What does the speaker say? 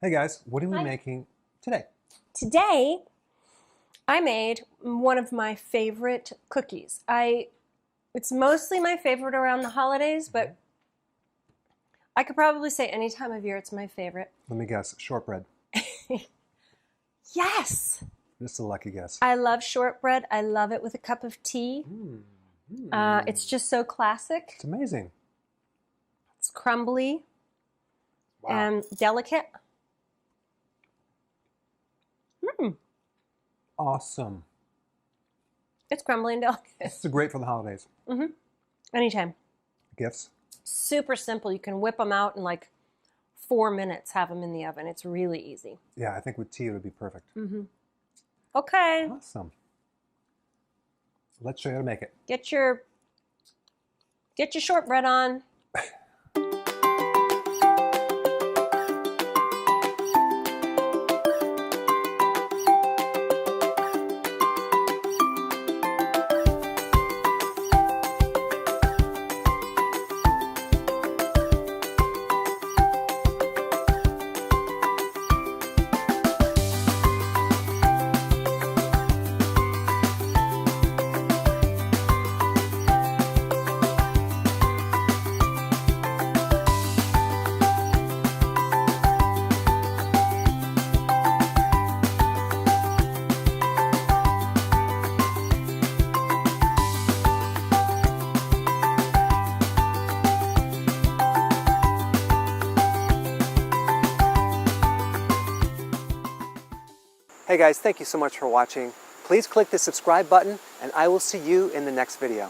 Hey guys, what are we Hi. making today? Today, I made one of my favorite cookies. It's mostly my favorite around the holidays, but I could probably say any time of year it's my favorite. Let me guess, shortbread. Yes! Just a lucky guess. I love shortbread. I love it with a cup of tea. It's just so classic. It's amazing. It's crumbly Wow. and delicate. Awesome. It's crumbly and delicate. This is great for the holidays. Anytime. Gifts? Super simple. You can whip them out in like 4 minutes, have them in the oven. It's really easy. Yeah, I think with tea it would be perfect. Okay. Awesome. Let's show you how to make it. Get your shortbread on. Hey guys, thank you so much for watching. Please click the subscribe button and I will see you in the next video.